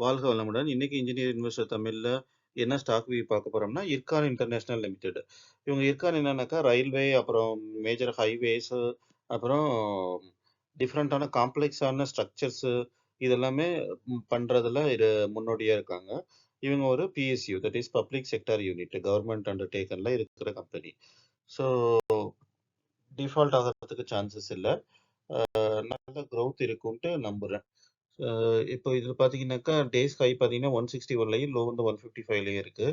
வாழ்க வளமுடன். இன்னைக்கு இன்ஜினியர் இன்வெஸ்டர் தமிழ்ல என்ன ஸ்டாக் வியூ பார்க்க போறோம்னா, இர்கான் இன்டர்நேஷனல் லிமிடெட். இவங்க இர்கான் என்னன்னாக்கா, ரயில்வே, அப்புறம் மேஜர் ஹைவேஸ், அப்புறம் டிஃபரண்டான காம்ப்ளெக்ஸான ஸ்ட்ரக்சர்ஸ் இதெல்லாமே பண்றதுல முன்னோடியா இருக்காங்க. இவங்க ஒரு PSU, that is public sector unit, government அண்டர்டேக்கன்ல இருக்கிற கம்பெனி. ஸோ டிஃபால்ட் ஆகிறதுக்கு சான்சஸ் இல்லை. நல்ல growth இருக்கும்ட்டு நம்புறேன். இப்போ இதில் பார்த்தீங்கன்னாக்கா டேஸ் ஹை பார்த்தீங்கன்னா 161லையும் லோ வந்து 155லையும் இருக்கு.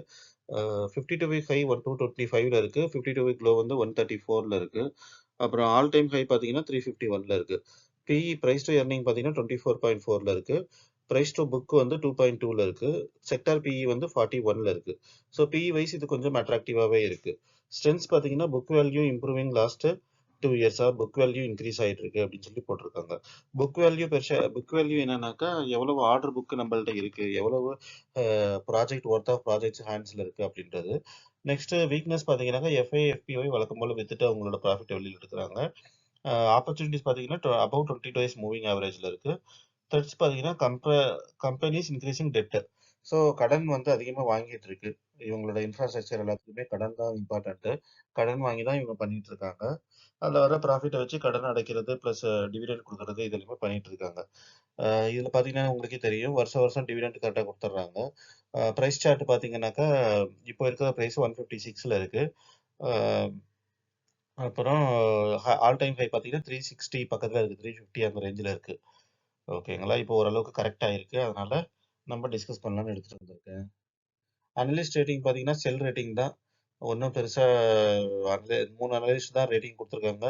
52 வீக் ஹை 1225ல இருக்கு. 52 வீக் லோ வந்து 134ல இருக்கு. அப்புறம் ஆல் டைம் ஹை பார்த்தீங்கன்னா 351ல இருக்கு. பிஇ பிரைஸ் டு எர்னிங் பார்த்தீங்கன்னா 24.4ல இருக்கு. பிரைஸ் டு புக் வந்து 2.2ல இருக்கு. செக்டார் பிஇ வந்து 41ல இருக்கு. ஸோ பிஇ வைஸ் இது கொஞ்சம் அட்ராக்டிவாகவே இருக்கு. ஸ்ட்ரென்த்ஸ் பார்த்தீங்கன்னா புக் வேல்யூ இம்ப்ரூவிங் லாஸ்ட் 2 இயர்ஸா புக் வேல்யூ இன்க்ரீஸ் ஆயிட்டு இருக்கு அப்படின்னு சொல்லி போட்டிருக்காங்க. புக் வேல்யூ என்னன்னாக்கா எவ்வளவு ஆர்டர் புக் நம்மள்ட்ட இருக்கு, எவ்வளவு ப்ராஜெக்ட் ஒர்த் ஆஃப் ப்ராஜெக்ட்ஸ் ஹேண்ட்ஸ்ல இருக்கு அப்படின்றது. நெக்ஸ்ட் வீக்னஸ் பார்த்தீங்கன்னாக்கா எஃப்ஐ எஃபிஐ வழக்கம் போல வித்துட்டு அவங்களோட ப்ராஃபிட் வெளியில் எடுக்கிறாங்க. ஆப்பர்ச்சுனிட்டிஸ் பார்த்தீங்கன்னா அபவுட் 20 டேஸ் மூவிங் ஆவரேஜ்ல இருக்கு. த்ரெட்ஸ் பார்த்தீங்கன்னா கம்பெனிஸ் இன்க்ரீசிங் டெட். ஸோ கடன் வந்து அதிகமாக வாங்கிட்டு இருக்கு. இவங்களோட இன்ஃப்ராஸ்ட்ரக்சர் எல்லாத்துக்குமே கடன் தான் இம்பார்ட்டன்ட்டு. கடன் வாங்கி தான் இவங்க பண்ணிட்டு இருக்காங்க. அதில் வர ப்ராஃபிட்டை வச்சு கடன் அடைக்கிறது ப்ளஸ் டிவிடெண்ட் கொடுக்கறது இது எல்லாமே பண்ணிட்டு இருக்காங்க. இதில் பார்த்தீங்கன்னா உங்களுக்கே தெரியும், வருஷம் வருஷம் டிவிடெண்ட் கரெக்டாக கொடுத்துட்றாங்க. ப்ரைஸ் சார்ட் பார்த்தீங்கன்னாக்கா இப்போ இருக்கிற ப்ரைஸ் 156ல் இருக்கு. அப்புறம் ஆல் டைம் ஹை பார்த்தீங்கன்னா 360 பக்கத்தில் இருக்குது, 350 அந்த ரேஞ்சில் இருக்குது. ஓகேங்களா? இப்போ ஓரளவுக்கு கரெக்டாக இருக்குது. அதனால நம்ம டிஸ்கஸ் பண்ணலாம்னு எடுத்துகிட்டு வந்திருக்கேன். அனலிஸ்ட் ரேட்டிங் பார்த்தீங்கன்னா செல் ரேட்டிங் தான். ஒன்றும் பெருசாக 3 அனலிஸ்ட் தான் ரேட்டிங் கொடுத்துருக்காங்க.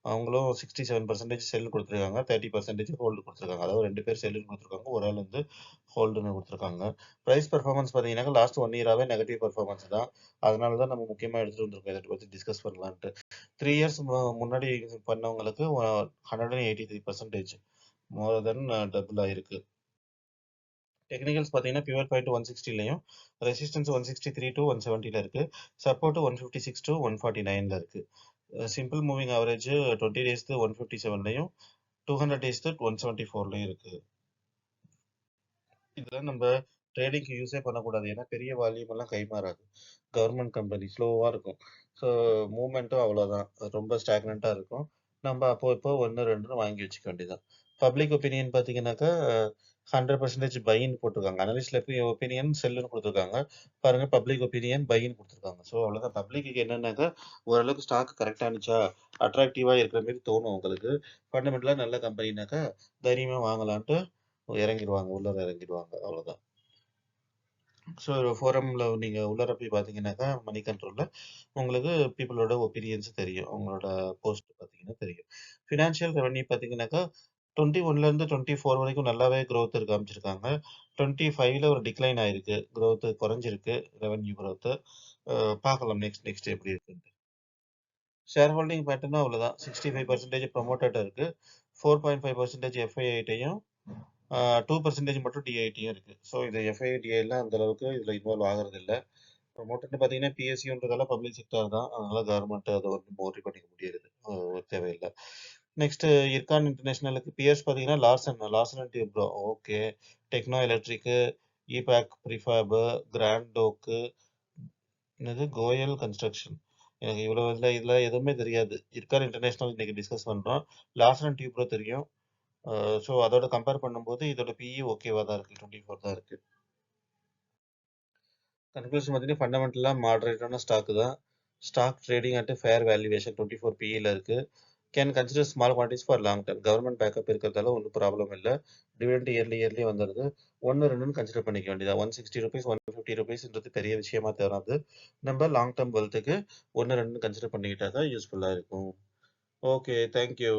அவங்களும் 67% செல் கொடுத்துருக்காங்க, 30% ஹோல்டு கொடுத்துருக்காங்க. அதாவது 2 பேர் செல்லுன்னு கொடுத்துருக்காங்க, ஒரு ஆள் வந்து ஹோல்டுன்னு கொடுத்துருக்காங்க. ப்ரைஸ் பெர்ஃபார்மன்ஸ் பார்த்தீங்கன்னா லாஸ்ட் 1 இயராகவே நெகட்டிவ் பெர்ஃபார்மன்ஸ் தான். அதனால தான் நம்ம முக்கியமாக எடுத்துகிட்டு வந்திருக்கோம், இதை பற்றி டிஸ்கஸ் பண்ணலான்ட்டு. 3 இயர்ஸ் முன்னாடி பண்ணவங்களுக்கு 183%, மோர் தென் டபுள் ஆயிருக்கு. டெக்னிக்கல்ஸ் பார்த்தீங்கன்னா பிவர் பாயிண்ட் 160லையும், ரெசிஸ்டன்ஸ் 163 டு 170ல இருக்கு. சப்போர்ட் 156 டு 149ல இருக்கு. சிம்பிள் மூவிங் ஆவரேஜ் 20 டேஸ்க்கு 157லையும், 200 டேஸ்க்கு 174லையும் இருக்கு. இதெல்லாம் நம்ம ட்ரேடிங்க்கு யூஸே பண்ணக்கூடாது. ஏன்னா பெரிய வால்யூம் எல்லாம் கை மாறாது. கவர்மெண்ட் கம்பெனி ஸ்லோவாக இருக்கும். ஸோ மூவ்மெண்ட்டும் அவ்வளோதான், ரொம்ப ஸ்டாக்னண்ட்டாக இருக்கும். நம்ம அப்போ இப்போ 1 2 வாங்கி வச்சுக்க வேண்டியதான். பப்ளிக் ஒப்பீனியன் பார்த்தீங்கன்னாக்கா 100% பைன்னு போட்டிருக்காங்க. அனலிஸ்ட்ல ஒப்பீனியன் செல்லுன்னு கொடுத்துருக்காங்க. பாருங்க, பப்ளிக் ஒப்பீனியன் பைன்னு கொடுத்துருக்காங்க. ஸோ அவ்வளோதான். பப்ளிக்கு என்னன்னாக்கா ஓரளவுக்கு ஸ்டாக் கரெக்டாக இருந்துச்சா, அட்ராக்டிவாக இருக்கிற மாதிரி தோணும் உங்களுக்கு. ஃபண்டமெண்டலாக நல்ல கம்பெனினாக்கா தைரியமாக வாங்கலான்ட்டு இறங்கிடுவாங்க, உள்ளார இறங்கிடுவாங்க. அவ்வளோதான். ஸோ ஃபோரம்ல நீங்கள் உள்ளார போய் பார்த்தீங்கன்னாக்கா மணி கண்ட்ரோலில் உங்களுக்கு பீப்புளோட ஒப்பீனியன்ஸ் தெரியும். அவங்களோட போஸ்ட் பார்த்தீங்கன்னா தெரியும். ஃபினான்ஷியல் ரெவன்யூ பார்த்தீங்கன்னாக்கா 21லேருந்து 24 வரைக்கும் நல்லாவே growth இருக்க காமிச்சிருக்காங்க. 25ல ஒரு டிக்ளைன் ஆயிருக்கு, growth குறைஞ்சிருக்கு, ரெவன்யூ growth. பார்க்கலாம் நெக்ஸ்ட் எப்படி இருக்குன்னு. ஷேர் ஹோல்டிங் பேட்டர்னா அவ்வளோதான். 65% ப்ரொமோட்டட் இருக்கு, 4.5% எஃப்ஐஐட்டையும், 2% மட்டும் டிஐடியும் இருக்கு. ஸோ இது எஃப்ஐடிஐலாம் அந்த அளவுக்கு இதில் இன்வால்வ் ஆகிறது இல்லை. ப்ரொமோட்டர்னு பார்த்தீங்கன்னா பிஎஸ்சின்றதால பப்ளிக் செக்டர் தான், அதனால கவர்மெண்ட் அதை வந்து மோரி பண்ணிக்க முடியாது, தேவையில்லை. நெக்ஸ்ட் இர்கான் இன்டர்நேஷனலுக்கு பிஎஸ் பார்த்தீங்கன்னா Larsen and Toubro, okay. Techno Electric, EPACK Prefab, கிராண்டோக்கு, என்னது கோயல் கன்ஸ்ட்ரக்ஷன். எனக்கு இவ்வளோ இதில் எதுவுமே தெரியாது. இர்கான் இன்டர்நேஷனல் இன்னைக்கு டிஸ்கஸ் பண்ணுறோம். லார்சன் அண்ட் டியூப்ரோ தெரியும். ஸோ அதோட கம்பேர் பண்ணும்போது இதோட பிஇ ஓகேவா தான் இருக்கு, 24 தான் இருக்கு. கன்க்ளூஷன் பார்த்தீங்கன்னா ஃபண்டமெண்டலாக மாடரேட்டான ஸ்டாக் தான். Stock trading at fair valuation 24 பிஇல இருக்கு. Can consider small quantities for long term. Government backup இருக்கிறதால ஒன்றும் ப்ராப்ளம் இல்லை. டிவிடெண்ட் இயர்லி வந்துடுது. 1 2ன்னு கன்சிடர் பண்ணிக்க வேண்டியதா. 160 ருபீஸ் 150 ருபீஸ்ன்றது பெரிய விஷயமா தராது. நம்ம லாங் டர்ம் வெல்த்துக்கு 1 2ன்னு கன்சிடர் பண்ணிக்கிட்டா தான் யூஸ்ஃபுல்லாக இருக்கும். Okay, thank you.